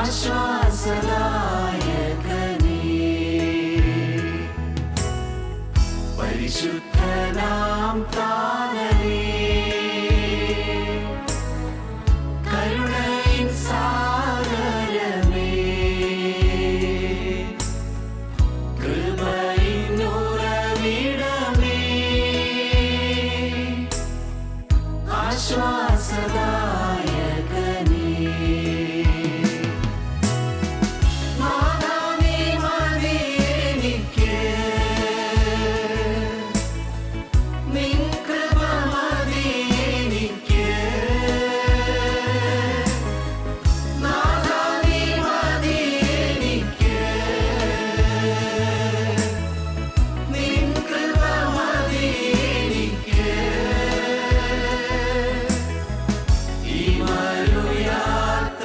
ആശ്വാസദായകനേ, പരിശുദ്ധനാം താതനേ, കരുണയിൻ സാഗരമേ, കൃപയിൻ ഉറവിടമേ, ആശ്വാസദായകനേ, നാഥാ നീ മതി എനിക്ക്, നിൻ കൃപ മതി എനിക്ക്, നാഥാ നീ മതി എനിക്ക്, നിൻ കൃപ മതി എനിക്ക്, ഈ മരുയാത്രയതിൽ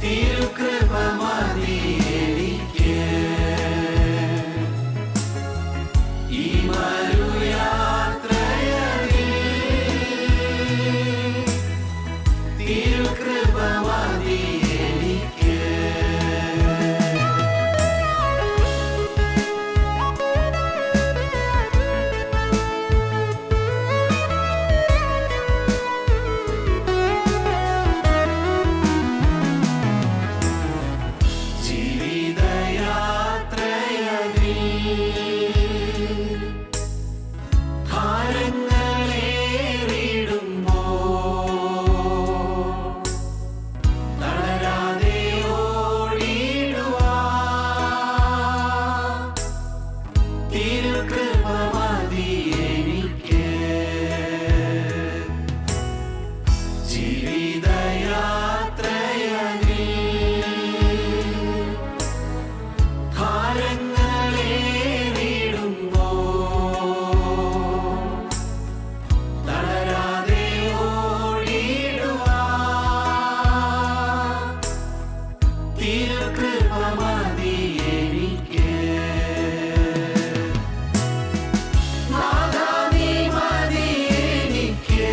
തിരുകൃപ മതി എനിക്ക്, ഈ മരുയാത്രയതിൽ തിരുകൃപ മതി എനിക്ക്. ജീവിതയാത്രയതിൽ ഭാരങ്ങളേറിടുമ്പോൾ തളരാതെ ഓടിടുവാൻ തിരുകൃപ മതി എനിക്ക്, ജീവിതയാത്രയതിൽ ഭാരങ്ങളേറിടുമ്പോൾ തളരാതെ ഓടിടുവാൻ തിരുകൃപ മതി എനിക്ക്, നാഥാ നീ മതി എനിക്ക്,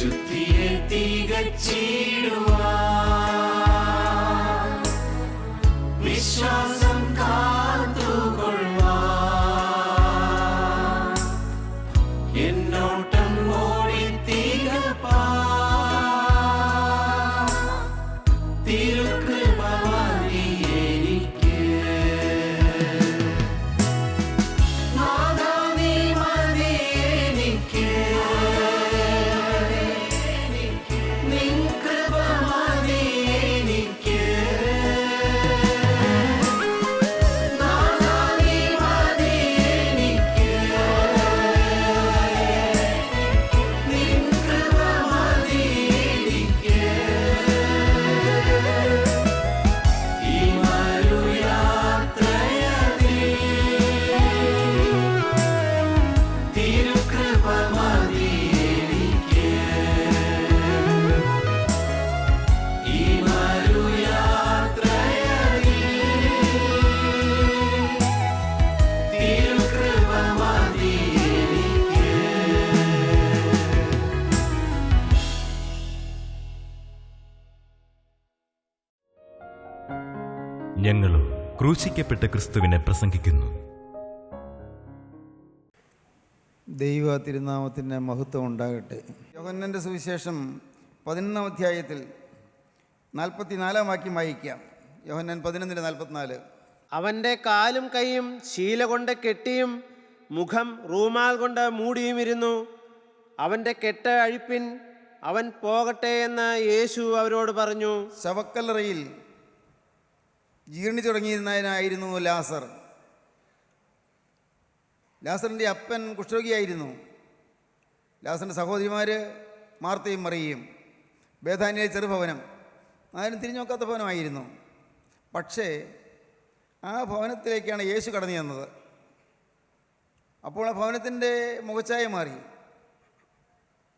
ശുദ്ധിയെ തികച്ചിടുവാൻ വിശ്വാസം കാത്തുകൊള്ളുവാൻ എന്നോട്ടം ഓടി തികപ്പാൻ തിരുകൃപ മതി എനിക്ക്. നാഥാ നീ മതി എനിക്ക്. നിൻ കൃപ മതി എനിക്ക്. നാഥാ നീ മതി എനിക്ക്. നിൻ കൃപ മതി എനിക്ക്. ഈ മരുയാത്രയതിൽ തിരുകൃപ മതി എനിക്ക്. ഈ മരുയാത്രയതിൽ തിരുകൃപ മതി എനിക്ക്. ഞങ്ങളും ക്രൂശിക്കപ്പെട്ട ക്രിസ്തുവിനെ പ്രസംഗിക്കുന്നു. ദൈവ തിരുനാമത്തിന് മഹത്വം ഉണ്ടാകട്ടെ. യോഹന്നാന്റെ സുവിശേഷം 11-ാം അധ്യായത്തിൽ 44-ാം വാക്യം വായിക്കാം. യോഹന്നാൻ 11:44. അവൻ്റെ കാലും കൈയും ശീല കൊണ്ട് കെട്ടിയും മുഖം റൂമാൽ കൊണ്ട് മൂടിയുമിരുന്നു. അവൻ്റെ കെട്ട് അഴിപ്പിൻ, അവൻ പോകട്ടെ എന്ന് യേശു അവരോട് പറഞ്ഞു. ശവക്കല്ലറയിൽ ജീർണിച്ചു തുടങ്ങിയിരുന്നതിനായിരുന്നു ലാസർ. ലാസറിൻ്റെ അപ്പൻ കുഷ്ഠരോഗിയായിരുന്നു. ലാസറിൻ്റെ സഹോദരിമാർ മാർത്തയും മറിയയും. ബേഥാനിയിലെ ചെറുഭവനം, ആരും തിരിഞ്ഞു നോക്കാത്ത ഭവനമായിരുന്നു. പക്ഷേ ആ ഭവനത്തിലേക്കാണ് യേശു കടന്നു ചെന്നത്. അപ്പോൾ ആ ഭവനത്തിൻ്റെ മുഖച്ഛായ മാറി.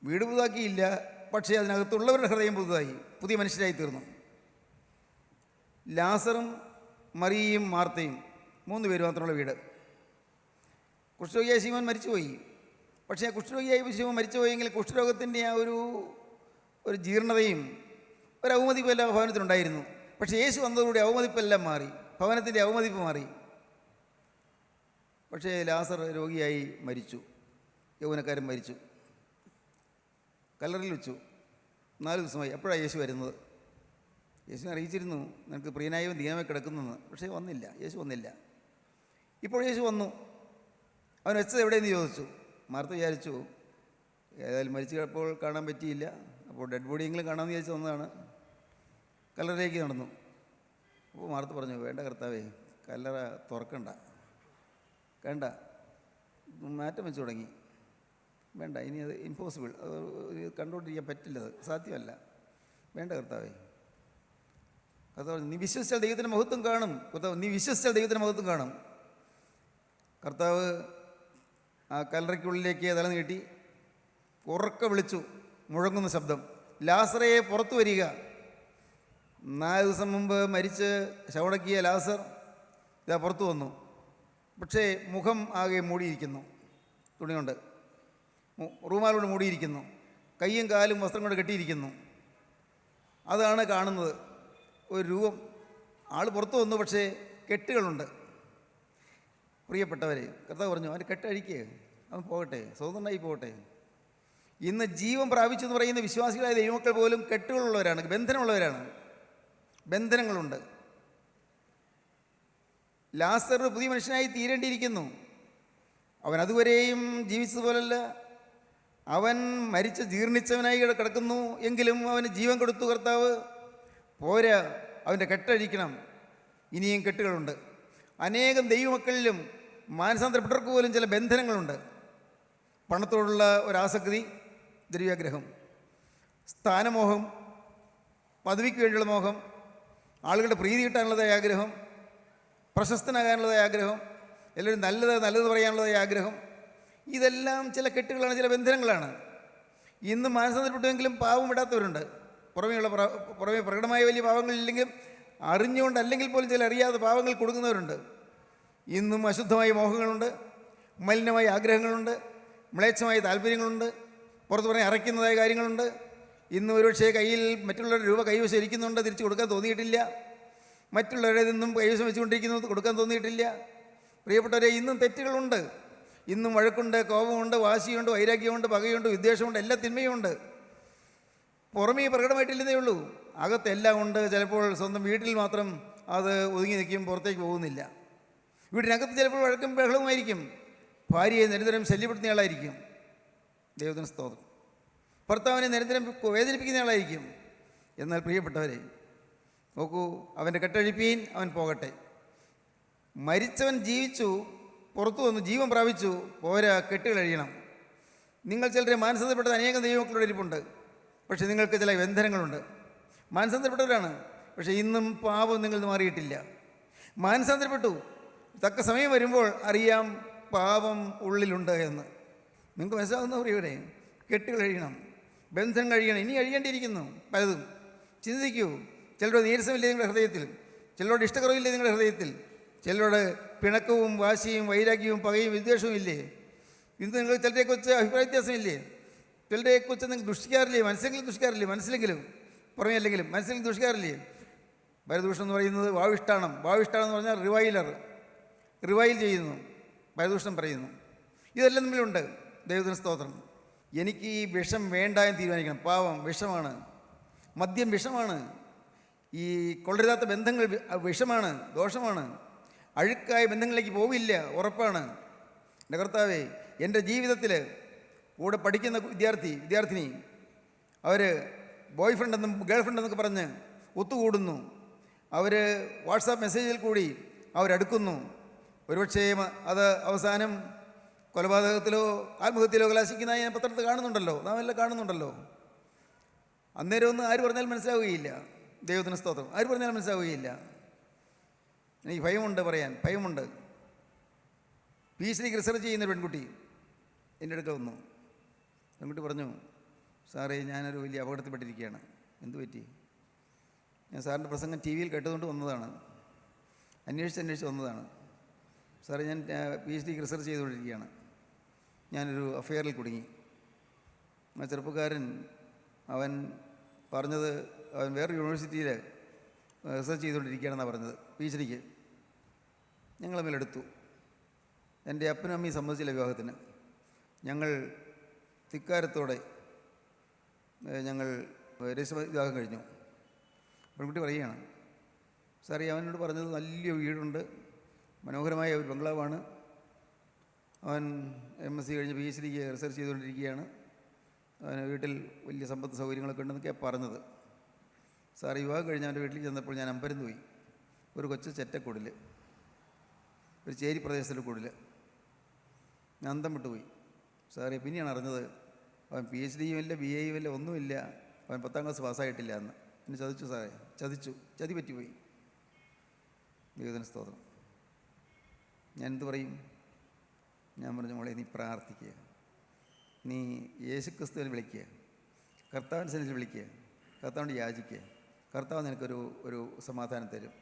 വീട് പുതുതാക്കിയില്ല, പക്ഷേ അതിനകത്തുള്ളവരുടെ ഹൃദയം പുതുതായി, പുതിയ മനുഷ്യരായി തീർന്നു. ലാസറും മറിയയും മാർത്തയും 3 പേര് മാത്രമുള്ള വീട്. കുഷ്ഠരോഗിയായ ശിമോൻ മരിച്ചുപോയി. പക്ഷേ കുഷ്ഠരോഗിയായ ശിമോൻ മരിച്ചുപോയെങ്കിൽ കുഷ്ഠരോഗത്തിൻ്റെ ആ ഒരു ജീർണതയും ഒരു ഔമതിപ്പും എല്ലാം ഭവനത്തിനുണ്ടായിരുന്നു. പക്ഷേ യേശു വന്നതോടുകൂടി ഔമതിപ്പെല്ലാം മാറി, ഭവനത്തിൻ്റെ ഔമതിപ്പ് മാറി. പക്ഷേ ലാസർ രോഗിയായി മരിച്ചു. യൗവനക്കാരൻ മരിച്ചു, കല്ലറിൽ വെച്ചു. 4 ദിവസമായി. എപ്പോഴാണ് യേശു വരുന്നത്? യേശുവിനെ അറിയിച്ചിരുന്നു, നിനക്ക് പ്രിയനായവൻ ദീനമായി കിടക്കുന്നെന്ന്. പക്ഷേ വന്നില്ല, യേശു വന്നില്ല. ഇപ്പോൾ യേശു വന്നു. അവൻ വെച്ചത് എവിടെയെന്ന് ചോദിച്ചു. മാർത്ത വിചാരിച്ചു ഏതായാലും മരിച്ചു കിടപ്പോൾ കാണാൻ പറ്റിയില്ല, അപ്പോൾ ഡെഡ് ബോഡിയെങ്കിലും കാണാമെന്ന് വിചാരിച്ച് വന്നതാണ്. കല്ലറയിലേക്ക് നടന്നു. അപ്പോൾ മാർത്ത പറഞ്ഞു, വേണ്ട കർത്താവേ, കല്ലറ തുറക്കണ്ട, വേണ്ട, മാറ്റം വെച്ച് തുടങ്ങി, വേണ്ട, ഇനി അത് ഇമ്പോസിബിൾ, അത് കണ്ടുകൊണ്ടിരിക്കാൻ പറ്റില്ല, അത് സാധ്യമല്ല, വേണ്ട കർത്താവേ. കർത്താവ്, നീ വിശ്വസിച്ചാൽ ദൈവത്തിൻ്റെ മഹത്വം കാണും. കർത്താവ്, നീ വിശ്വസിച്ചാൽ ദൈവത്തിൻ്റെ മഹത്വം കാണും. കർത്താവ് ആ കല്ലറയ്ക്കുള്ളിലേക്ക് തല നീട്ടി ഉറക്കെ വിളിച്ചു, മുഴങ്ങുന്ന ശബ്ദം, ലാസറയെ പുറത്തു വരിക. 4 ദിവസം മുമ്പ് മരിച്ച് ശവടക്കിയ ലാസർ ഇതാ പുറത്തു വന്നു. പക്ഷേ മുഖം ആകെ മൂടിയിരിക്കുന്നു, തുണിയുണ്ട്, റൂമാലോട് മൂടിയിരിക്കുന്നു, കയ്യും കാലും വസ്ത്രം കൊണ്ട് കെട്ടിയിരിക്കുന്നു. അതാണ് കാണുന്നത്, ഒരു രൂപം. ആൾ പുറത്തു വന്നു, പക്ഷേ കെട്ടുകളുണ്ട്. പ്രിയപ്പെട്ടവരെ, കർത്താവ് പറഞ്ഞു, അവൻ്റെ കെട്ടഴിക്കുക, അവൻ പോകട്ടെ, സ്വതന്ത്രനായി പോകട്ടെ. ഇന്ന് ജീവൻ പ്രാപിച്ചു എന്ന് പറയുന്ന വിശ്വാസികളായ ദൈവമക്കൾ പോലും കെട്ടുകളുള്ളവരാണ്, ബന്ധനമുള്ളവരാണ്, ബന്ധനങ്ങളുണ്ട്. ലാസർ പുതിയ മനുഷ്യനായി തീരേണ്ടിയിരിക്കുന്നു. അവൻ അതുവരെയും ജീവിച്ചതുപോലല്ല. അവൻ മരിച്ച് ജീർണിച്ചവനായി കിടക്കുന്നു. എങ്കിലും അവന് ജീവൻ കൊടുത്തു കർത്താവ്. പോരാ, അവൻ്റെ കെട്ടഴിക്കണം. ഇനിയും കെട്ടുകളുണ്ട്. അനേകം ദൈവമക്കളിലും മാനസാന്തരപ്പെട്ടവർക്ക് പോലും ചില ബന്ധനങ്ങളുണ്ട്. പണത്തോടുള്ള ഒരാസക്തി, ദ്രവ്യാഗ്രഹം, സ്ഥാനമോഹം, പദവിക്ക് വേണ്ടിയുള്ള മോഹം, ആളുകളുടെ പ്രീതി കിട്ടാനുള്ളതായ ആഗ്രഹം, പ്രശസ്തനാകാനുള്ളതായ ആഗ്രഹം, എല്ലാവരും നല്ലത് പറയാനുള്ളതായ ആഗ്രഹം, ഇതെല്ലാം ചില കെട്ടുകളാണ്, ചില ബന്ധനങ്ങളാണ്. ഇന്ന് മാനസാന്തരപ്പെട്ടുവെങ്കിലും പാവം വിടാത്തവരുണ്ട്. പുറമേ പ്രകടമായ വലിയ പാവങ്ങളില്ലെങ്കിലും അറിഞ്ഞുകൊണ്ടല്ലെങ്കിൽ പോലും ചില അറിയാതെ പാവങ്ങൾ കൊടുക്കുന്നവരുണ്ട്. ഇന്നും അശുദ്ധമായ മോഹങ്ങളുണ്ട്, മലിനമായ ആഗ്രഹങ്ങളുണ്ട്, മ്ലേച്ഛമായ താല്പര്യങ്ങളുണ്ട്, പുറത്ത് പറഞ്ഞ് അറയ്ക്കുന്നതായ കാര്യങ്ങളുണ്ട്. ഇന്ന് ഒരുപക്ഷേ കയ്യിൽ മറ്റുള്ളവരുടെ രൂപ കൈവശം ഇരിക്കുന്നുണ്ട്, തിരിച്ച് കൊടുക്കാൻ തോന്നിയിട്ടില്ല. മറ്റുള്ളവരെ നിന്നും കൈവശം വെച്ചുകൊണ്ടിരിക്കുന്നത് കൊടുക്കാൻ തോന്നിയിട്ടില്ല. പ്രിയപ്പെട്ടവരെ, ഇന്നും തെറ്റുകളുണ്ട്. ഇന്നും വഴക്കുണ്ട്, കോപമുണ്ട്, വാശിയുണ്ട്, വൈരാഗ്യമുണ്ട്, പകയുണ്ട്, വിദ്വേഷമുണ്ട്, എല്ലാ തിന്മയുമുണ്ട്. പുറമേ പ്രകടമായിട്ടില്ലെന്നേ ഉള്ളൂ, അകത്തെല്ലാം ഉണ്ട്. ചിലപ്പോൾ സ്വന്തം വീട്ടിൽ മാത്രം അത് ഒതുങ്ങി നിൽക്കും, പുറത്തേക്ക് പോകുന്നില്ല. വീടിനകത്ത് ചിലപ്പോൾ വഴക്കും ബഹളവുമായിരിക്കും. ഭാര്യയെ നിരന്തരം ശല്യപ്പെടുത്തുന്ന ആളായിരിക്കും. ദൈവത്തിന് സ്തോത്രം. ഭർത്താവിനെ നിരന്തരം വേദനിപ്പിക്കുന്ന ആളായിരിക്കും. എന്നാൽ പ്രിയപ്പെട്ടവരെ നോക്കൂ, അവൻ്റെ കെട്ടഴിപ്പീൻ, അവൻ പോകട്ടെ. മരിച്ചവൻ ജീവിച്ചു, പുറത്തു വന്നു, ജീവൻ പ്രാപിച്ചു, പോരാ, കെട്ടുകളഴിയണം. നിങ്ങൾ ചിലരെ മാനസാന്തരപ്പെട്ട അനേകം ദൈവമക്കളുടെ ഇരിപ്പുണ്ട്. പക്ഷേ നിങ്ങൾക്ക് ചില ബന്ധനങ്ങളുണ്ട്. മാനസാന്തരപ്പെട്ടവരാണ്, പക്ഷേ ഇന്നും പാപം നിങ്ങൾ മാറിയിട്ടില്ല. മാനസാന്തരപ്പെട്ടു, തക്ക സമയം വരുമ്പോൾ അറിയാം പാപം ഉള്ളിലുണ്ട് എന്ന്. നിങ്ങൾക്ക് മനസ്സിലാകുന്ന പ്രിയവരെ, കെട്ടുകൾ കഴിയണം, ബന്ധം കഴിയണം. ഇനി കഴിയേണ്ടിയിരിക്കുന്നു പലതും. ചിന്തിക്കൂ. ചിലരോട് നീരസമില്ലേ നിങ്ങളുടെ ഹൃദയത്തിൽ? ചിലരോട് ഇഷ്ടക്കുറവില്ലേ നിങ്ങളുടെ ഹൃദയത്തിൽ? ചിലരോട് പിണക്കവും വാശിയും വൈരാഗ്യവും പകയും വിദ്വേഷവും ഇല്ലേ? ഇന്ന് നിങ്ങൾ ചിലരെക്കുറിച്ച് അഭിപ്രായ വ്യത്യാസമില്ലേ? ചിലരെക്കുറിച്ച് നിങ്ങൾ ദുഷിക്കാറില്ലേ? മനസ്സിലെങ്കിലും ദുഷിക്കാറില്ലേ? മനസ്സിലെങ്കിലും, പുറമേ അല്ലെങ്കിലും മനസ്സിലെങ്കിലും ദുഷിക്കാറില്ലേ? പരദൂഷണം എന്ന് പറയുന്നത് വാവിഷ്ടാണം. വാവിഷ്ടാണം എന്ന് പറഞ്ഞാൽ റിവൈൽ ചെയ്യുന്നു, പരദൂഷണം പറയുന്നു. ഇതെല്ലാം തമ്മിലുണ്ട്. ദൈവത്തിന് സ്തോത്രം. എനിക്ക് ഈ വിഷം വേണ്ട എന്ന് തീരുമാനിക്കണം. പാവം വിഷമാണ്, മദ്യം വിഷമാണ്, ഈ കൊള്ളരുതാത്ത ബന്ധങ്ങൾ വിഷമാണ്, ദോഷമാണ്. അഴുക്കായ ബന്ധങ്ങളിലേക്ക് പോവില്ല, ഉറപ്പാണ്. എൻ്റെ കർത്താവേ, എൻ്റെ ജീവിതത്തിൽ കൂടെ പഠിക്കുന്ന വിദ്യാർത്ഥിനി അവർ ബോയ് ഫ്രണ്ടെന്നും ഗേൾ ഫ്രണ്ടെന്നൊക്കെ പറഞ്ഞ് ഒത്തുകൂടുന്നു. അവർ വാട്സാപ്പ് മെസ്സേജിൽ കൂടി അവരടുക്കുന്നു. ഒരുപക്ഷേ അത് അവസാനം കൊലപാതകത്തിലോ ആത്മഹത്യയിലോ കലാശിക്കുന്നതായി ഞാൻ പത്രത്തിൽ കാണുന്നുണ്ടല്ലോ, നാം എല്ലാം കാണുന്നുണ്ടല്ലോ. അന്നേരം ഒന്നും ആര് പറഞ്ഞാലും മനസ്സിലാവുകയില്ല. ദൈവത്തിന് സ്തോത്രം. ആര് പറഞ്ഞാലും മനസ്സിലാവുകയില്ല. എനിക്ക് ഭയമുണ്ട്, പറയാൻ ഭയമുണ്ട്. PhD റിസർച്ച് ചെയ്യുന്നൊരു പെൺകുട്ടി എൻ്റെ അടുക്ക വന്നു. പെൺകുട്ടി പറഞ്ഞു, സാറേ, ഞാനൊരു വലിയ അപകടത്തിൽപ്പെട്ടിരിക്കുകയാണ്. എന്തു പറ്റി? ഞാൻ സാറിൻ്റെ പ്രസംഗം TV യിൽ കേട്ടതുകൊണ്ട് വന്നതാണ്, അന്വേഷിച്ച് വന്നതാണ്. സാറേ, ഞാൻ PhD റിസർച്ച് ചെയ്തുകൊണ്ടിരിക്കുകയാണ്. ഞാനൊരു അഫെയറിൽ കുടുങ്ങി. ആ ചെറുപ്പക്കാരൻ അവൻ പറഞ്ഞത് അവൻ വേറൊരു യൂണിവേഴ്സിറ്റിയിൽ റിസർച്ച് ചെയ്തുകൊണ്ടിരിക്കുകയാണെന്നാണ് പറഞ്ഞത്, PhDക്ക്. ഞങ്ങൾ തമ്മിലെടുത്തു. എൻ്റെ അപ്പനും അമ്മയും സമ്മതിച്ചില്ല വിവാഹത്തിന്. ഞങ്ങൾ ധിക്കാരത്തോടെ ഞങ്ങൾ വിവാഹം കഴിഞ്ഞു. പെൺകുട്ടി പറയുകയാണ്, സാറേ, അവനോട് പറഞ്ഞത് നല്ല വീടുണ്ട്, മനോഹരമായ ഒരു ബംഗ്ലാവാണ്, അവൻ MSc കഴിഞ്ഞ് PhDക്ക് റിസർച്ച് ചെയ്തുകൊണ്ടിരിക്കുകയാണ്, അവന് വീട്ടിൽ വലിയ സമ്പത്ത് സൗകര്യങ്ങളൊക്കെ ഉണ്ടെന്നൊക്കെയാണ് പറഞ്ഞത്. സാറ് വിവാഹം കഴിഞ്ഞ് അവൻ്റെ വീട്ടിൽ ചെന്നപ്പോൾ ഞാൻ അമ്പരന്ന് പോയി. ഒരു കൊച്ചു ചെറ്റക്കുടിൽ, ഒരു ചേരി പ്രദേശത്തിൻ്റെ കുടിൽ. ഞാൻ അന്തം വിട്ടുപോയി. സാറേ, പിന്നെയാണ് അറിഞ്ഞത് അവൻ PhDയും ഇല്ല, BAയും ഇല്ല, ഒന്നുമില്ല, അവൻ 10ാം ക്ലാസ് പാസ്സായിട്ടില്ല എന്ന്. എന്നെ ചതിച്ചു സാറേ, ചതി പറ്റിപ്പോയി. ദൈവത്തിന് സ്തോത്രം. ഞാൻ എന്ത് പറയും? ഞാൻ പറഞ്ഞു, മോളെ, നീ പ്രാർത്ഥിക്കുക, നീ യേശുക്രിസ്തുവിനെ വിളിക്കുക, കർത്താവിൻ്റെ സന്നിധിയിൽ വിളിക്കുക, കർത്താവിനോട് യാചിക്കുക. കർത്താവ് നിനക്കൊരു സമാധാനം തരും.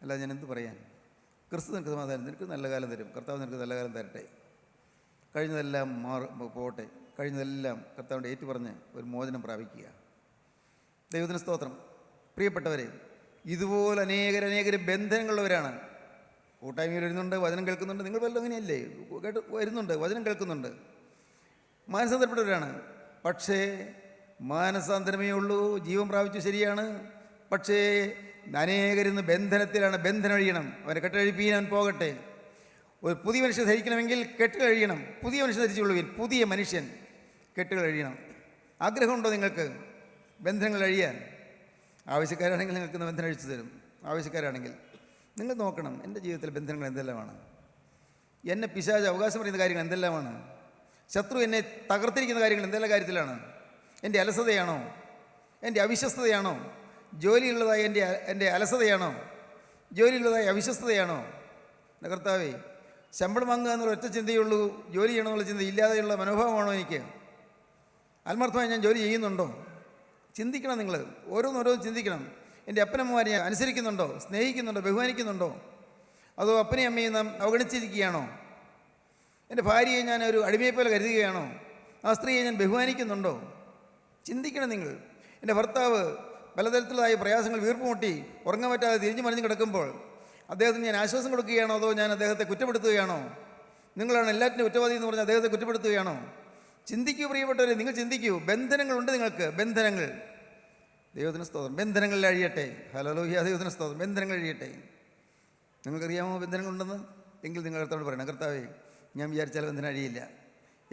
അല്ല, ഞാൻ എന്ത് പറയാൻ? ക്രിസ്തു നിനക്ക് സമാധാനം, നിനക്ക് നല്ല കാലം തരും. കർത്താവ് നിനക്ക് നല്ല കാലം തരട്ടെ. കഴിഞ്ഞതെല്ലാം പോട്ടെ. കഴിഞ്ഞതെല്ലാം കർത്താവിൻ്റെ ഏറ്റുപറഞ്ഞ് ഒരു മോചനം പ്രാപിക്കുക. ദൈവത്തിന് സ്തോത്രം. പ്രിയപ്പെട്ടവരെ, ഇതുപോലെ അനേകർ ബന്ധനങ്ങളുള്ളവരാണ്. കൂട്ടായ്മയിൽ വരുന്നുണ്ട്, വചനം കേൾക്കുന്നുണ്ട്. നിങ്ങൾ വല്ലതും അങ്ങനെയല്ലേ? വരുന്നുണ്ട്, വചനം കേൾക്കുന്നുണ്ട്, മാനസാന്തരപ്പെട്ടവരാണ്. പക്ഷേ മാനസാന്തരമേ ഉള്ളൂ, ജീവൻ പ്രാപിച്ചു, ശരിയാണ്. പക്ഷേ അനേകരിന്ന് ബന്ധനത്തിലാണ്. ബന്ധനം അഴിയണം. അവരെ കെട്ടഴിപ്പീൻ, അവൻ പോകട്ടെ. ഒരു പുതിയ മനുഷ്യൻ ധരിക്കണമെങ്കിൽ കെട്ടുകൾ അഴിയണം. പുതിയ മനുഷ്യൻ ധരിച്ചുകൊള്ളുവിൻ. പുതിയ മനുഷ്യൻ, കെട്ടുകൾ അഴിയണം. ആഗ്രഹമുണ്ടോ നിങ്ങൾക്ക് ബന്ധനങ്ങൾ അഴിയാൻ? ആവശ്യക്കാരാണെങ്കിൽ നിങ്ങൾക്ക് ബന്ധനം അഴിച്ചു തരും. ആവശ്യക്കാരാണെങ്കിൽ നിങ്ങൾ നോക്കണം, എൻ്റെ ജീവിതത്തിൽ ബന്ധനങ്ങൾ എന്തെല്ലാമാണ്, എന്നെ പിശാച് അവകാശം പറയുന്ന കാര്യങ്ങൾ എന്തെല്ലാമാണ്, ശത്രു എന്നെ തകർത്തിരിക്കുന്ന കാര്യങ്ങൾ എന്തെല്ലാം കാര്യത്തിലാണ്. എൻ്റെ അലസതയാണോ? എൻ്റെ അവിശ്വസ്തതയാണോ? ജോലിയുള്ളതായ എൻ്റെ അലസതയാണോ? ജോലിയുള്ളതായ അവിശ്വസ്തതയാണോ? എൻ്റെ കർത്താവേ, ശമ്പളം വാങ്ങുക എന്നുള്ള ഒറ്റ ചിന്തയുള്ളൂ, ജോലി ചെയ്യണമെന്നുള്ള ചിന്ത ഇല്ലാതെയുള്ള മനോഭാവമാണോ എനിക്ക്? ആത്മാർത്ഥമായി ഞാൻ ജോലി ചെയ്യുന്നുണ്ടോ? ചിന്തിക്കണം. നിങ്ങൾ ഓരോന്നോരോന്ന് ചിന്തിക്കണം. എൻ്റെ അപ്പനമ്മമാരെ ഞാൻ അനുസരിക്കുന്നുണ്ടോ? സ്നേഹിക്കുന്നുണ്ടോ? ബഹുമാനിക്കുന്നുണ്ടോ? അതോ അപ്പനെയും അമ്മയും നാം അവഗണിച്ചിരിക്കുകയാണോ? എൻ്റെ ഭാര്യയെ ഞാൻ ഒരു അടിമയെപ്പോലെ കരുതുകയാണോ? ആ സ്ത്രീയെ ഞാൻ ബഹുമാനിക്കുന്നുണ്ടോ? ചിന്തിക്കണം നിങ്ങൾ. എൻ്റെ ഭർത്താവ് പലതരത്തിലായ പ്രയാസങ്ങൾ വീർപ്പുമുട്ടി ഉറങ്ങാൻ പറ്റാതെ തിരിഞ്ഞു മറിഞ്ഞ് കിടക്കുമ്പോൾ അദ്ദേഹത്തിന് ഞാൻ ആശ്വാസം കൊടുക്കുകയാണോ, അതോ ഞാൻ അദ്ദേഹത്തെ കുറ്റപ്പെടുത്തുകയാണോ? നിങ്ങളാണ് എല്ലാറ്റിനും ഉത്തരവാദി എന്ന് പറഞ്ഞ് അദ്ദേഹത്തെ കുറ്റപ്പെടുത്തുകയാണോ? ചിന്തിക്കൂ പ്രിയപ്പെട്ടവരെ, നിങ്ങൾ ചിന്തിക്കൂ. ബന്ധനങ്ങളുണ്ട് നിങ്ങൾക്ക്, ബന്ധനങ്ങൾ. ദൈവത്തിന് സ്തോത്രം. ബന്ധനങ്ങളിൽ അഴിയട്ടെ. ഹല്ലേലൂയ, ദൈവത്തിന് സ്തോത്രം. ബന്ധനങ്ങൾ അഴിയട്ടെ. നിങ്ങൾക്കറിയാമോ ബന്ധനങ്ങളുണ്ടെന്ന്? എങ്കിൽ നിങ്ങൾ കർത്താവോട് പറയണം, കർത്താവേ, ഞാൻ വിചാരിച്ചാൽ ബന്ധനം അഴിയില്ല.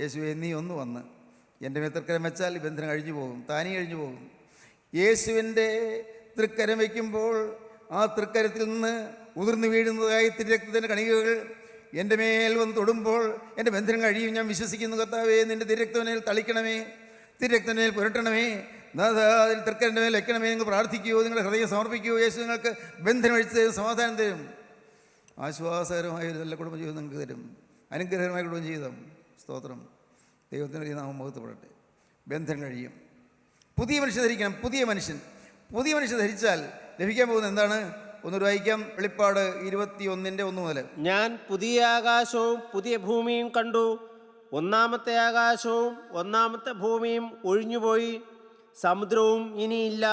യേശുവേ, നീ ഒന്ന് വന്ന് എൻ്റെ മേൽ തൃക്കരം വെച്ചാൽ ഈ ബന്ധനം അഴിഞ്ഞു പോകും, താനേ അഴിഞ്ഞു പോകും. യേശുവിൻ്റെ തൃക്കരം വയ്ക്കുമ്പോൾ ആ തൃക്കരത്തിൽ നിന്ന് ഉതിർന്നു വീഴുന്നതായി തിരുരക്തത്തിൻ്റെ കണികകൾ എൻ്റെ മേൽ വന്ന് തൊടുമ്പോൾ എൻ്റെ ബന്ധനം കഴിയും. ഞാൻ വിശ്വസിക്കുന്നു കർത്താവേ, നിൻ്റെ തിരുരക്തമേൽ തളിക്കണമേ, തിരുരക്തമേൽ പുരട്ടണമേ, അതിൽ തൃക്കരൻ്റെ മേൽ വയ്ക്കണമേ. നിങ്ങൾ പ്രാർത്ഥിക്കുമോ, നിങ്ങളുടെ ഹൃദയം സമർപ്പിക്കുമോ? യേശു നിങ്ങൾക്ക് ബന്ധനം അഴിച്ചു തരും, സമാധാനം തരും, ആശ്വാസകരമായ ഒരു നല്ല കുടുംബജീവിതം നിങ്ങൾക്ക് തരും, അനുഗ്രഹകരമായ കുടുംബജീവിതം. സ്തോത്രം. ദൈവത്തിൻ്റെ നാമം മഹത്വപ്പെടട്ടെ. ബന്ധനം കഴിയും. പുതിയ മനുഷ്യൻ ധരിക്കണം. പുതിയ മനുഷ്യൻ ധരിച്ചാൽ ലഭിക്കാൻ പോകുന്നത് എന്താണ്? ഒന്നൊരു വായിക്കാം. വെളിപ്പാട് 21:1 മുതൽ. ഞാൻ പുതിയ ആകാശവും പുതിയ ഭൂമിയും കണ്ടു. ഒന്നാമത്തെ ആകാശവും ഒന്നാമത്തെ ഭൂമിയും ഒഴിഞ്ഞുപോയി, സമുദ്രവും ഇനിയില്ല.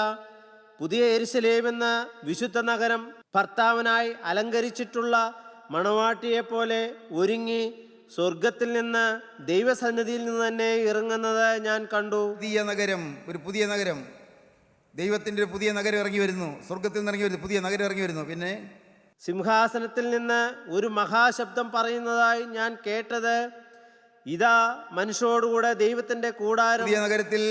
പുതിയ യെരുശലേം എന്ന വിശുദ്ധ നഗരം ഭർത്താവിനായി അലങ്കരിച്ചിട്ടുള്ള മണവാട്ടിയെപ്പോലെ ഒരുങ്ങി സ്വർഗത്തിൽ നിന്ന് ദൈവസന്നിധിയിൽ നിന്ന് തന്നെ ഇറങ്ങുന്നത് ഞാൻ കണ്ടു. പുതിയ നഗരം, ഒരു പുതിയ നഗരം, ദൈവത്തിൻ്റെ ഒരു പുതിയ നഗരം ഇറങ്ങി വരുന്നു. സ്വർഗത്തിൽ നിന്ന് ഇറങ്ങി വരുന്നു, പുതിയ നഗരം ഇറങ്ങി വരുന്നു. പിന്നെ സിംഹാസനത്തിൽ നിന്ന് ഒരു മഹാശബ്ദം പറയുന്നതായി ഞാൻ കേട്ടത്, ഇതാ മനുഷ്യരോടുകൂടെ ദൈവത്തിന്റെ കൂടാരം. പുതിയ നഗരത്തിൽ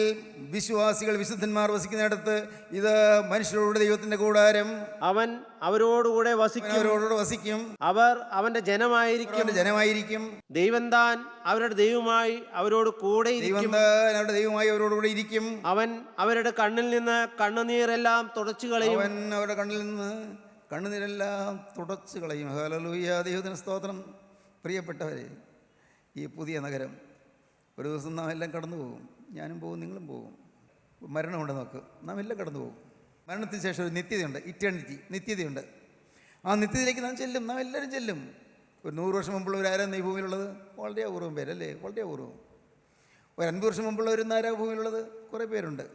വിശ്വാസികൾ, വിശുദ്ധന്മാർ വസിക്കുന്നിടത്ത് ഇത് മനുഷ്യരോട് ദൈവത്തിന്റെ കൂടാരം. അവൻ അവരോടുകൂടെ വസിക്കും. അവർ അവന്റെ ജനമായിരിക്കും. ദൈവം താൻ അവരുടെ ദൈവമായി അവരോട് കൂടെ അവരോടുകൂടെ ഇരിക്കും. അവൻ അവരുടെ കണ്ണിൽ നിന്ന് കണ്ണുനീരെല്ലാം തുടച്ചു കളയും. അവരുടെ കണ്ണിൽ നിന്ന് കണ്ണുനീരെല്ലാം തുടച്ചു കളയും. ഹല്ലേലൂയ, ദൈവത്തിന് സ്തോത്രം. പ്രിയപ്പെട്ടവരെ, ഈ പുതിയ നഗരം ഒരു ദിവസം നാം എല്ലാം കടന്നു പോകും. ഞാനും പോകും, നിങ്ങളും പോകും. മരണമുണ്ട് നമുക്ക്, നാം എല്ലാം കടന്നു പോകും. മരണത്തിന് ശേഷം ഒരു നിത്യതയുണ്ട്, ഇറ്റേണിറ്റി, നിത്യതയുണ്ട്. ആ നിത്യതയിലേക്ക് നാം ചെല്ലും, നാം എല്ലാവരും ചെല്ലും. ഒരു 100 വർഷം മുമ്പുള്ളവരാരാണ് ഈ ഭൂമിയിലുള്ളത്? വളരെ അപൂർവം പേരല്ലേ, വളരെ അപൂർവം. ഒരു 50 വർഷം മുമ്പുള്ളവരാരാ ഭൂമിയിലുള്ളത്? കുറേ പേരുണ്ട്.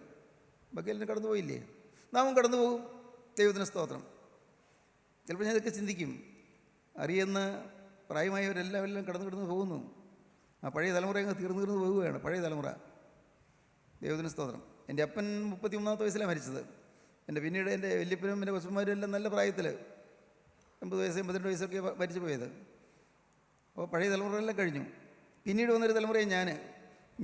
ബാക്കി എല്ലാം കടന്നു പോയില്ലേ? നാമും കടന്നു പോകും. ദൈവത്തിന് സ്തോത്രം. ചിലപ്പോൾ ഞാൻ ഇതൊക്കെ ചിന്തിക്കും. അറിയുന്ന പ്രായമായവരെല്ലാം കടന്നു പോകുന്നു. ആ പഴയ തലമുറ അങ്ങ് തീർന്നു പോവുകയാണ്, പഴയ തലമുറ. ദൈവത്തിന് സ്തോത്രം. എൻ്റെ അപ്പൻ 33 വയസ്സിലാണ് മരിച്ചത്. പിന്നീട് എൻ്റെ വല്യപ്പനും എൻ്റെ കൊച്ചന്മാരും എല്ലാം നല്ല പ്രായത്തിൽ 80 വയസ്സ് 82 വയസ്സൊക്കെ മരിച്ചു പോയത്. അപ്പോൾ പഴയ തലമുറയെല്ലാം കഴിഞ്ഞു. പിന്നീട് വന്നൊരു തലമുറയെ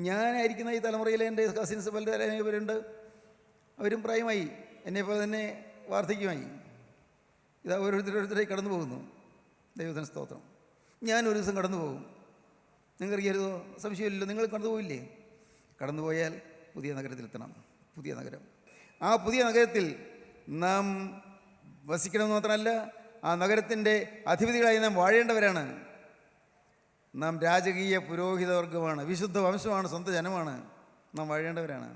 ഞാനായിരിക്കുന്ന ഈ തലമുറയിലെ എൻ്റെ കസിൻസ് പലരുണ്ട്. അവരും പ്രായമായി, എന്നെപ്പോലെ തന്നെ വാർദ്ധക്യമായി. ഇതാ ഓരോരുത്തരായി കടന്നു പോകുന്നു. ദൈവത്തിന് സ്തോത്രം. ഞാനൊരു ദിവസം കടന്നു പോകും. നിങ്ങൾക്കറിയരുതോ? സംശയമില്ലല്ലോ. നിങ്ങൾ കടന്നു പോയില്ലേ? കടന്നു പോയാൽ പുതിയ നഗരത്തിലെത്തണം. പുതിയ നഗരം. ആ പുതിയ നഗരത്തിൽ നാം വസിക്കണമെന്ന് മാത്രമല്ല, ആ നഗരത്തിൻ്റെ അധിപതികളായി നാം വാഴേണ്ടവരാണ്. നാം രാജകീയ പുരോഹിതവർഗമാണ്, വിശുദ്ധ വംശമാണ്, സ്വന്തം ജനമാണ്. നാം വാഴേണ്ടവരാണ്.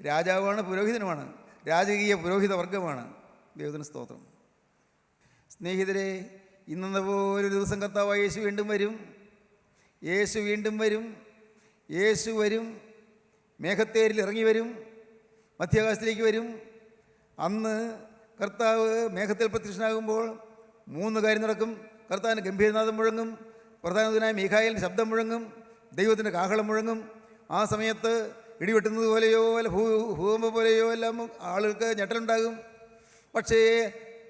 രാജാവാണ്, പുരോഹിതനുമാണ്, രാജകീയ പുരോഹിത വർഗമാണ്. ദൈവത്തിന് സ്തോത്രം. സ്നേഹിതരെ, ഇന്നെന്ന പോലൊരു ദിവസം കർത്താവായ യേശു വീണ്ടും വരും. യേശു വരും. മേഘത്തേരിൽ ഇറങ്ങി വരും, മധ്യാകാശത്തിലേക്ക് വരും. അന്ന് കർത്താവ് മേഘത്തിൽ പ്രത്യക്ഷനാകുമ്പോൾ 3 കാര്യം നടക്കും. കർത്താവിൻ്റെ ഗംഭീരനാഥം മുഴങ്ങും, പ്രധാനനായ മീഖായേലിൻ്റെ ശബ്ദം മുഴങ്ങും, ദൈവത്തിൻ്റെ കാഹളം മുഴങ്ങും. ആ സമയത്ത് ഇടിവെട്ടുന്നത് പോലെയോ അല്ല ഭൂകമ്പം പോലെയോ എല്ലാം ആളുകൾക്ക് ഞെട്ടലുണ്ടാകും. പക്ഷേ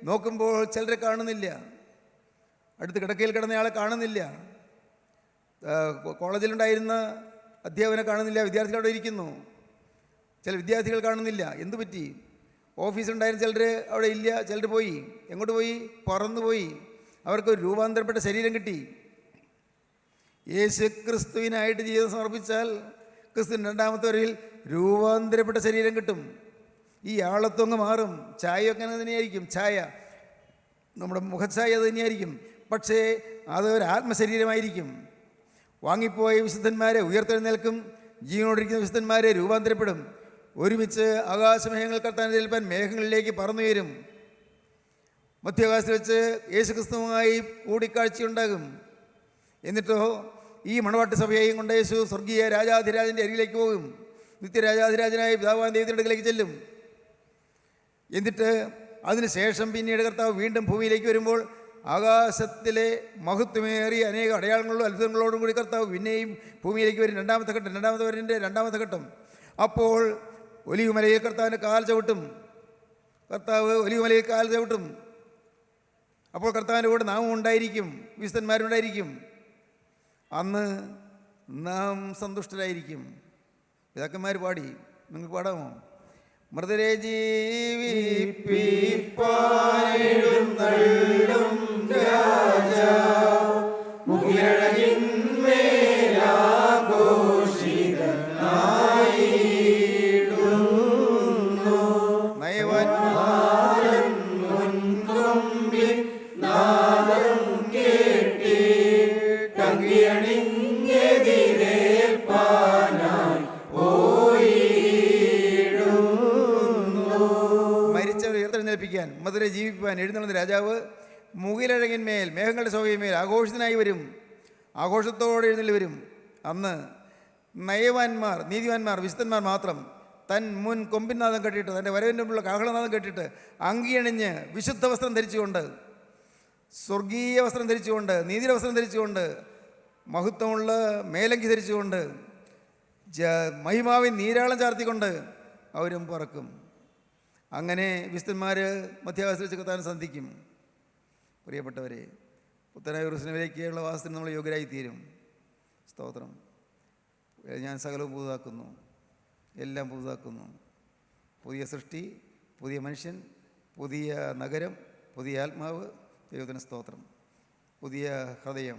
നോക്കുമ്പോൾ ചിലരെ കാണുന്നില്ല. അടുത്ത് കിടക്കയിൽ കിടന്നയാളെ കാണുന്നില്ല. കോളേജിലുണ്ടായിരുന്ന അധ്യാപകനെ കാണുന്നില്ല. വിദ്യാർത്ഥികൾ അവിടെ ഇരിക്കുന്നു. ചില വിദ്യാർത്ഥികൾ കാണുന്നില്ല. എന്തു പറ്റി? ഓഫീസിലുണ്ടായിരുന്ന ചിലർ അവിടെ ഇല്ല. ചിലർ പോയി. എങ്ങോട്ട് പോയി? പറന്നുപോയി. അവർക്കൊരു രൂപാന്തരപ്പെട്ട ശരീരം കിട്ടി. യേശു ക്രിസ്തുവിനായിട്ട് ജീവിതം സമർപ്പിച്ചാൽ ക്രിസ്തുവിന് 2ാമത്തെ വരവിൽ രൂപാന്തരപ്പെട്ട ശരീരം കിട്ടും. ഈ ആളത്വങ്ങ് മാറും. ചായയൊക്കെ തന്നെയായിരിക്കും. ചായ നമ്മുടെ മുഖഛായ അത് തന്നെയായിരിക്കും. പക്ഷേ അത് ഒരു ആത്മശരീരമായിരിക്കും. വാങ്ങിപ്പോയ വിശുദ്ധന്മാരെ ഉയർത്തെഴുന്നേൽക്കും. ജീവനോടിരിക്കുന്ന വിശുദ്ധന്മാരെ രൂപാന്തരപ്പെടും. ഒരുമിച്ച് ആകാശമേഘങ്ങൾ കർത്താവിനെ ഏൽപ്പാൻ മേഘങ്ങളിലേക്ക് പറന്നുയരും. മധ്യാകാശത്ത് വെച്ച് യേശുക്രിസ്തുവുമായി കൂടിക്കാഴ്ചയുണ്ടാകും. എന്നിട്ടോ ഈ മണവാട്ടി സഭയെയും കൊണ്ട് യേശു സ്വർഗീയ രാജാധിരാജൻ്റെ അരികിലേക്ക് പോകും. നിത്യരാജാധിരാജനായ പിതാവാൻ ദൈവത്തിൻ്റെ അടുക്കിലേക്ക് ചെല്ലും. എന്നിട്ട് അതിനുശേഷം പിന്നീട് കർത്താവ് വീണ്ടും ഭൂമിയിലേക്ക് വരുമ്പോൾ ആകാശത്തിലെ മഹത്വമേറിയ അനേക അടയാളങ്ങളിലും അത്ഭുതങ്ങളോടും കൂടി കർത്താവ് പിന്നെയും ഭൂമിയിലേക്ക് വരും. രണ്ടാമത്തെ ഘട്ടം. അപ്പോൾ ഒലിവുമലയിൽ കർത്താവിൻ്റെ കാൽ ചവിട്ടും. കർത്താവ് ഒലിവുമലയിൽ കാൽ ചവിട്ടും. അപ്പോൾ കർത്താവിൻ്റെ കൂടെ നാമും ഉണ്ടായിരിക്കും, വിശുദ്ധന്മാരുണ്ടായിരിക്കും. അന്ന് നാം സന്തുഷ്ടരായിരിക്കും. പിതാക്കന്മാർ പാടി, നിങ്ങൾക്ക് പാടാമോ? മൃതരെ ജീവിപ്പിപ്പാനെഴുന്നള്ളും രാജാ മുഖിലഴകിന്മേലാഘോഷിതനായിടുന്നു നയവന്മാരൻ മുൻകൊമ്പിൽ നാദം കേട്ടിട്ടങ്ങിയണിഞ്ഞെതിരേൽപ്പാനായി ിക്കാൻ മധുരെ ജീവിപ്പാൻ എഴുന്നള്ളുന്ന രാജാവ് മുകിലഴകിന്മേൽ മേഘങ്ങളുടെ ശോഭയിന്മേൽ ആഘോഷത്തിനായി വരും. ആഘോഷത്തോടെ എഴുന്നള്ളി വരും. അന്ന് നയവാന്മാർ, നീതിവാന്മാർ, വിശുദ്ധന്മാർ മാത്രം തൻ മുൻ കൊമ്പിനാഥം കെട്ടിയിട്ട്, തൻ്റെ വരവിൻ്റെ മുമ്പുള്ള കാഹളനാഥം കെട്ടിയിട്ട് അങ്കിയണിഞ്ഞ് വിശുദ്ധ വസ്ത്രം ധരിച്ചുകൊണ്ട്, സ്വർഗീയ വസ്ത്രം ധരിച്ചുകൊണ്ട്, നീതിയുടെ വസ്ത്രം ധരിച്ചുകൊണ്ട്, മഹത്വമുള്ള മേലങ്കി ധരിച്ചുകൊണ്ട്, മഹിമാവിൻ നീരാളം ചാർത്തിക്കൊണ്ട് അവരും പറക്കും. അങ്ങനെ വിശുദ്ധന്മാർ മധ്യാകാശത്തിൽ വെച്ച് കർത്താവിനെ സന്ധിക്കും. പ്രിയപ്പെട്ടവരെ, പുത്തനായ യെരൂശലേമിലേക്കുള്ള വാസത്തിന് നമ്മൾ യോഗ്യരായിത്തീരും. സ്തോത്രം. ഞാൻ സകലവും പുതുതാക്കുന്നു, എല്ലാം പുതുതാക്കുന്നു. പുതിയ സൃഷ്ടി, പുതിയ മനുഷ്യൻ, പുതിയ നഗരം, പുതിയ ആത്മാവ്. ദൈവത്തിന് സ്തോത്രം. പുതിയ ഹൃദയം.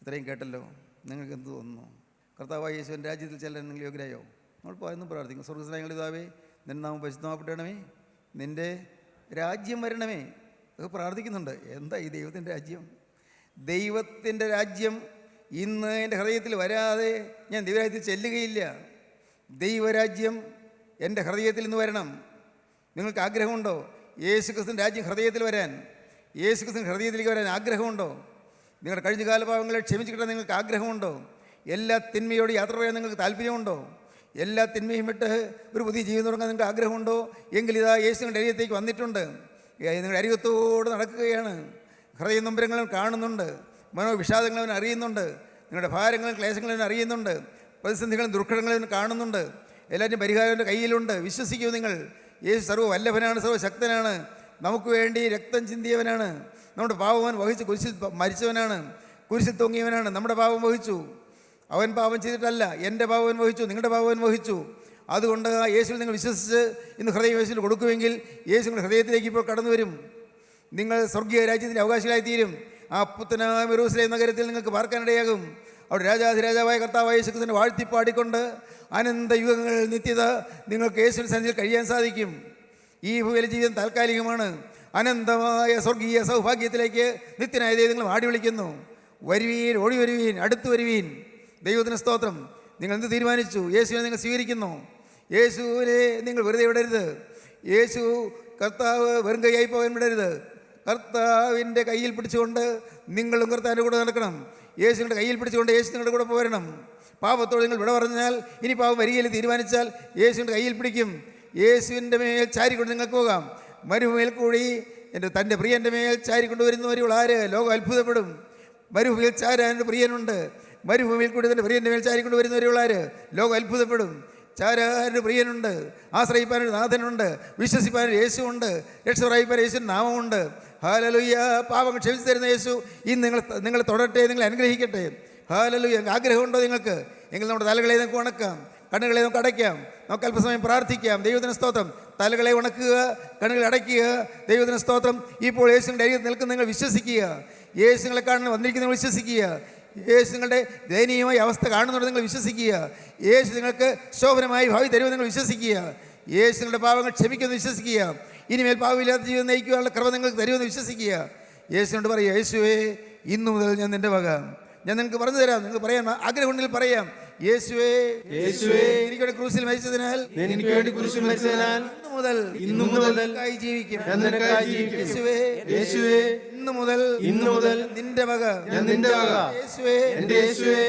ഇത്രയും കേട്ടല്ലോ. നിങ്ങൾക്ക് എന്ത് തോന്നുന്നു? കർത്താവായ യേശുവിൻ്റെ രാജ്യത്തിൽ ചെല്ലാൻ നിങ്ങൾ യോഗ്യരായോ? നമ്മളിപ്പോൾ എന്നും പ്രാർത്ഥിക്കും. സ്വർഗ്ഗസ്ഥനായ പിതാവേ, നിന്റെ നാമം പരിശുദ്ധമാക്കപ്പെടണമേ, നിൻ്റെ രാജ്യം വരണമേ. അത് പ്രാർത്ഥിക്കുന്നുണ്ട്. എന്താ ഈ ദൈവത്തിൻ്റെ രാജ്യം? ദൈവത്തിൻ്റെ രാജ്യം ഇന്ന് എൻ്റെ ഹൃദയത്തിൽ വരാതെ ഞാൻ ദൈവരാജ്യത്തിൽ ചെല്ലുകയില്ല. ദൈവരാജ്യം എൻ്റെ ഹൃദയത്തിൽ ഇന്ന് വരണം. നിങ്ങൾക്ക് ആഗ്രഹമുണ്ടോ യേശുക്രിസ്തുവിൻ്റെ രാജ്യം ഹൃദയത്തിൽ വരാൻ? യേശുക്രിസ്തുവിൻ്റെ ഹൃദയത്തിലേക്ക് വരാൻ ആഗ്രഹമുണ്ടോ? നിങ്ങളുടെ കഴിഞ്ഞകാല പാപങ്ങളെ ക്ഷമിച്ച് കിട്ടാൻ നിങ്ങൾക്ക് ആഗ്രഹമുണ്ടോ? എല്ലാ തിന്മയോട് യാത്ര പറയാൻ നിങ്ങൾക്ക് താല്പര്യമുണ്ടോ? എല്ലാ തിന്മയും വിട്ട് ഒരു പുതിയ ജീവിതം തുടങ്ങാൻ നിങ്ങൾക്ക് ആഗ്രഹമുണ്ടോ? എങ്കിൽ ഇതാ യേശുവിൻ്റെ അരികത്തേക്ക് വന്നിട്ടുണ്ട്. നിങ്ങളുടെ അരികത്തോട് നടക്കുകയാണ്. ഹൃദയ നൊമ്പരങ്ങളും കാണുന്നുണ്ട്, മനോവിഷാദങ്ങളും അവൻ അറിയുന്നുണ്ട്, നിങ്ങളുടെ ഭാരങ്ങളും ക്ലേശങ്ങളും അവൻ അറിയുന്നുണ്ട്, പ്രതിസന്ധികളും ദുർഘടങ്ങളും അവൻ കാണുന്നുണ്ട്. എല്ലാവരും പരിഹാരം അവൻ്റെ കയ്യിലുണ്ട്. വിശ്വസിക്കൂ നിങ്ങൾ. യേശു സർവ്വവല്ലഭനാണ്, സർവ്വശക്തനാണ്. നമുക്ക് വേണ്ടി രക്തം ചിന്തിയവനാണ്. നമ്മുടെ പാപം വഹിച്ച് കുരിശിൽ മരിച്ചവനാണ്, കുരിശിൽ തൂങ്ങിയവനാണ്. നമ്മുടെ പാപം വഹിച്ചു. അവൻ പാപം ചെയ്തിട്ടല്ല, എൻ്റെ പാപം വഹിച്ചു, നിങ്ങളുടെ പാപം വഹിച്ചു. അതുകൊണ്ട് ആ യേശുവിൽ നിങ്ങൾ വിശ്വസിച്ച് ഇന്ന് ഹൃദയം യേശുവിൽ കൊടുക്കുമെങ്കിൽ യേശു നിങ്ങളുടെ ഹൃദയത്തിലേക്ക് ഇപ്പോൾ കടന്നു വരും. നിങ്ങൾ സ്വർഗീയ രാജ്യത്തിൻ്റെ അവകാശികളായിത്തീരും. ആ പുത്തനായ യെരൂശലേം നഗരത്തിൽ നിങ്ങൾക്ക് പാർക്കാനിടയാകും. അവിടെ രാജാധിരാജാവായ കർത്താവായ യേശുക്രിസ്തുവിനെ വാഴ്ത്തിപ്പാടിക്കൊണ്ട് അനന്തയുഗങ്ങൾ നിത്യത നിങ്ങൾക്ക് യേശുവിൻ സന്നിധിയിൽ കഴിയാൻ സാധിക്കും. ഈ ഭൂമിയിലെ ജീവിതം താൽക്കാലികമാണ്. അനന്തമായ സ്വർഗീയ സൗഭാഗ്യത്തിലേക്ക് നിത്യനായ ദൈവം നിങ്ങൾ ആടി വിളിക്കുന്നു. വരുവീൻ, ഓടി വരുവീൻ, അടുത്ത് വരുവീൻ. ദൈവത്തിന് സ്തോത്രം. നിങ്ങൾ എന്ത് തീരുമാനിച്ചു? യേശുവിനെ നിങ്ങൾ സ്വീകരിക്കുന്നു. യേശുവിനെ നിങ്ങൾ വെറുതെ വിടരുത്. യേശു കർത്താവ് വെറും കൈയായി പോകാൻ വിടരുത്. കർത്താവിൻ്റെ കയ്യിൽ പിടിച്ചുകൊണ്ട് നിങ്ങളും കർത്താവിൻ്റെ കൂടെ നടക്കണം. യേശുവിൻ്റെ കയ്യിൽ പിടിച്ചുകൊണ്ട് യേശു നിങ്ങളുടെ കൂടെ പോരണം. പാപത്തോട് നിങ്ങൾ വിട പറഞ്ഞാൽ, ഇനി പാപം വരികയിൽ തീരുമാനിച്ചാൽ യേശുവിൻ്റെ കയ്യിൽ പിടിക്കും. യേശുവിൻ്റെ മേൽ ചാരിക്കൊണ്ട് നിങ്ങൾക്ക് പോകാം. മരുഭൂമിയിൽ കൂടി തൻ്റെ പ്രിയൻ്റെ മേൽ ചാരിക്കൊണ്ടുവരുന്നവരുള്ള ആര്? ലോകം അത്ഭുതപ്പെടും. മരുഭൂമിയിൽ ചാരാൻ്റെ പ്രിയനുണ്ട്. മരുഭൂമിയിൽ കൂടി തൻ്റെ പ്രിയൻ്റെ മേൽ ചാരിക്കൊണ്ട് വരുന്നവരുള്ള ആര്? ലോകം അത്ഭുതപ്പെടും. ചാരാൻ്റെ പ്രിയനുണ്ട്, ആശ്രയിപ്പാനൊരു നാഥനുണ്ട്, വിശ്വസിപ്പാനൊരു യേശുവുണ്ട്, രക്ഷപ്രാപിപ്പാൻ യേശുവിൻ്റെ നാമമുണ്ട്. ഹല്ലേലൂയ. പാപങ്ങൾ ക്ഷമിച്ചു തരുന്ന യേശു ഇന്ന് നിങ്ങളെ തൊടട്ടെ, നിങ്ങളെ അനുഗ്രഹിക്കട്ടെ. ഹല്ലേലൂയ. ആഗ്രഹമുണ്ടോ നിങ്ങൾക്ക്? എങ്കിൽ നമ്മുടെ തലകളെ നമുക്ക് ഉണക്കാം, കണ്ണുകളെ നമുക്ക് അടയ്ക്കാം. നമുക്ക് അല്പസമയം പ്രാർത്ഥിക്കാം. ദൈവത്തിന് സ്തോത്രം. തലകളെ ഉണക്കുക, കണ്ണുകൾ അടയ്ക്കുക. ദൈവത്തിന് സ്തോത്രം. ഇപ്പോൾ യേശുവിൻ്റെ അരികത്ത് നിൽക്കുന്ന നിങ്ങൾ വിശ്വസിക്കുക. യേശു നിങ്ങളെ കാണുന്ന വന്നിരിക്കുന്ന നിങ്ങൾ വിശ്വസിക്കുക. യേശു നിങ്ങളുടെ ദയനീയമായ അവസ്ഥ കാണുന്നുണ്ട് നിങ്ങൾ വിശ്വസിക്കുക. യേശു നിങ്ങൾക്ക് ശോഭനമായി ഭാവി തരുമെന്ന് നിങ്ങൾ വിശ്വസിക്കുക. യേശു നിങ്ങളുടെ പാപങ്ങൾ ക്ഷമിക്കുമെന്ന് വിശ്വസിക്കുക. ഇനിമേൽ പാവമില്ലാത്ത ജീവിതം നയിക്കാനുള്ള കൃപ നിങ്ങൾക്ക് തരുമെന്ന് വിശ്വസിക്കുക. യേശുവിനോട് പറയുക, യേശുവേ, ഇന്നു മുതൽ ഞാൻ നിൻ്റെ വക. ഞാൻ നിങ്ങൾക്ക് പറഞ്ഞു തരാം. നിങ്ങൾക്ക് പറയാൻ ആഗ്രഹമുണ്ടെങ്കിൽ പറയാം. യേശുവേ, യേശുവേ, എനിക്ക് വേണ്ടി ക്രൂശിൽ മരിച്ചതിനാൽ ഇന്നു മുതൽ ജീവിക്കും. യേശുവേ, യേശുവേ, ഇന്നു മുതൽ നിന്റെ വക ഞാൻ നിന്റെ വക യേശുവേ, എന്റെ യേശുവേ,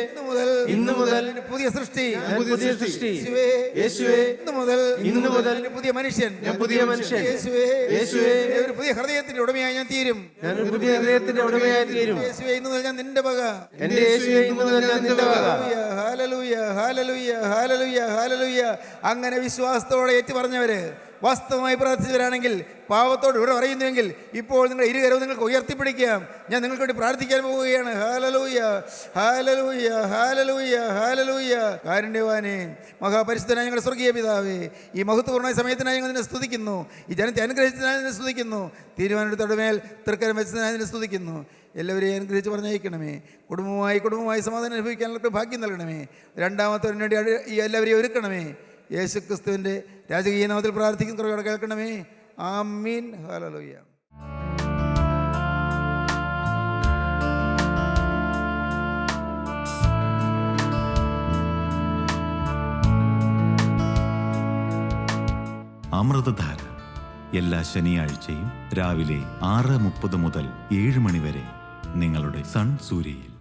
ഇന്നു മുതൽ പുതിയ സൃഷ്ടി യേശുവേ, ഇന്നു മുതൽ പുതിയ മനുഷ്യൻ യേശുവേ, ഒരു പുതിയ ഹൃദയത്തിന്റെ ഉടമയായി ഞാൻ തീരും ഞാനൊരു പുതിയ ഹൃദയത്തിന്റെ ഉടമയായി തീരും. യേശുവേ, ഇന്നു മുതൽ ഞാൻ നിന്റെ വക എന്റെ യേശുവേ, ഇന്നു മുതൽ ഞാൻ നിന്റെ വക. Hallelujah, hallelujah, hallelujah, hallelujah. അങ്ങനെ വിശ്വാസത്തോടെ ഏറ്റു പറഞ്ഞവര്, വാസ്തവമായി പ്രാർത്ഥിച്ചവരാണെങ്കിൽ, പാവത്തോട് ഇവിടെ പറയുന്നുവെങ്കിൽ, ഇപ്പോൾ നിങ്ങൾ ഇരുകരവും നിങ്ങൾക്ക് ഉയർത്തിപ്പിടിക്കാം. ഞാൻ നിങ്ങൾക്ക് വേണ്ടി പ്രാർത്ഥിക്കാൻ പോവുകയാണ്. Hallelujah, hallelujah, hallelujah, hallelujah. കാരുണ്യവാനേ, മഹാപരിശുദ്ധനായ ഞങ്ങളുടെ സ്വർഗീയ പിതാവേ, ഈ മഹത്വപൂർണ്ണമായ സമയത്തിനായി ഞങ്ങൾ നിന്നെ സ്തുതിക്കുന്നു. ഈ ജനത്തെ അനുഗ്രഹിച്ചതിനായി നിന്നെ സ്തുതിക്കുന്നു. തീരുമാനത്തോടെ മേൽ തൃക്കരം വെച്ചതിനായി നിന്നെ സ്തുതിക്കുന്നു. എല്ലാവരെയും അനുഗ്രഹിച്ച് പറഞ്ഞയക്കണമേ. കുടുംബമായി സമാധാനം അനുഭവിക്കാനുള്ള ഭാഗ്യം നൽകണമേ. രണ്ടാമത്തവരിന് വേണ്ടി ഈ എല്ലാവരെയും ഒരുക്കണമേ. യേശു ക്രിസ്തുവിൻ്റെ രാജകീയ നാമത്തിൽ പ്രാർത്ഥിക്കുന്ന കുറയോടെ കേൾക്കണമേ. ആമീൻ. ഹല്ലേലൂയ. അമൃതധാര എല്ലാ ശനിയാഴ്ചയും രാവിലെ 6:30 മുതൽ 7 മണി വരെ നിങ്ങളുടെ സൺ സൂര്യയിൽ.